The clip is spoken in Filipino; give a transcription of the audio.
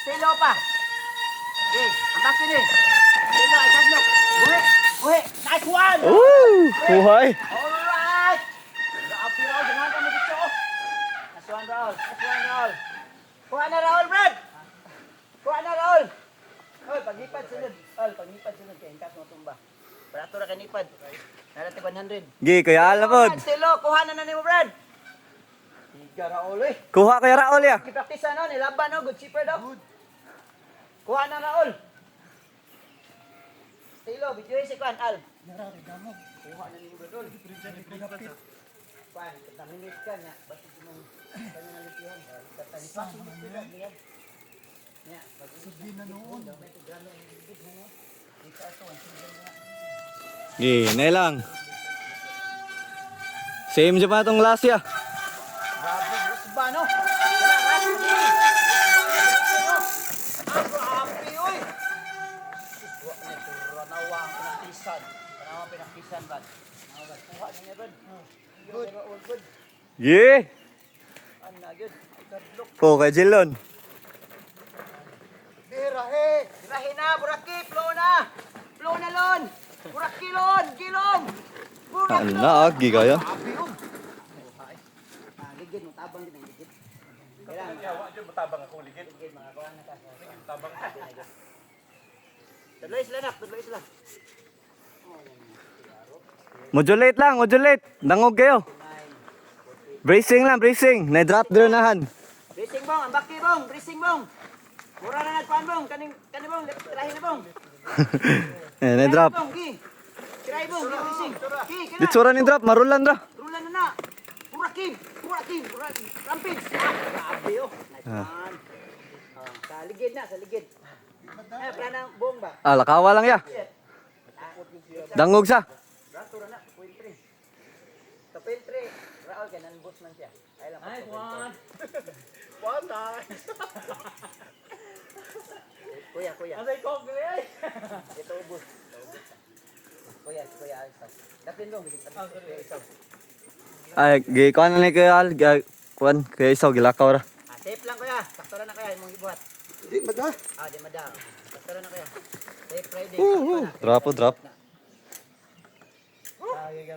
Silo pa. Okay, ang back ni. Silo, ay kadlok. Buhi, buhi. Nice one. Kuhay. Alright. Grabe Raul, jangan kami dito. Nice one, Raul. Nice one, Raul. Kuha na, Raul, Brad. Kuha na, Raul. Ol, paglipad sunod. Ol, paglipad sunod. Kaya ingkas mo tumba. Barato na kanipad. Narating 100. Gi, Kuya Al na pod. Silo, kuha na na ni mo, Brad. Higa, Raul, eh. Kuha Kuya Raul ya. Ipractice no, nilaban no, good keeper daw. Kuha na Raul. Stilo, video si Kwan, Al. Kuha na ni Bradol. Kwan, katamilit ka niya. Basta mong kanya nalitihan. Katanipas mo sila niya. Niya, pag-isip na noon. Gi, na lang. Same siya pa itong last ya. Grabe, Busba, no? Grabe, oy! Suswa na ito, ranawa ang pinaktisan. Ranawa ang pinaktisan, Brad. Kuha na niya, Brad. Good. Good. Gi. Ano, good. Ikadlok. Po kay Jilon. Rahe na, Buraki, flow na! Flow na, Lon! Buraki, Lon! Gilong! Ano na, Gi kaya? Ligid, matabang din ang ligid. Kailangan. Yawa dyan, matabang ako ligid. Ligid, mga kuha na ka. Matabang ako. Tudloy sila, nak. Tudloy sila. Modulate lang, modulate. Dangog kayo. Bracing lang, bracing. Na-drop dronahan. Bracing bong, ang baki bong, bracing bong. Mura na nagpaan bong, kaning bong, tirahin na bong. Na-drop. Bong, gi. Tirahin bong, gi, bracing. Gi, kina. Ditsura ni drop, marulan ra. Rulan na na. Burakim, ramping. Grabe oh. Nice one. Sa ligid na, sa ligid. Planang bong ba? Ah, lakawa lang ya. Dangog sa. Rato na, point 3. Sa point 3, Raul, kaya nanbos man siya. Ay lang. Nice one. One nice. Kuya. Asay ko, gili. Ito ubos. Kuya Alsa. Daplin dong, kuya Isaw. Ay, gi kuan na ni Kuya Al. Kuan, Kuya Isaw, gilakaw ra. Safe lang kuya. Sakto na kuya, imong ibuhat. Di, mada. Di madam. Sakto na kuya. Safe Friday. Drop po, drop. Ay,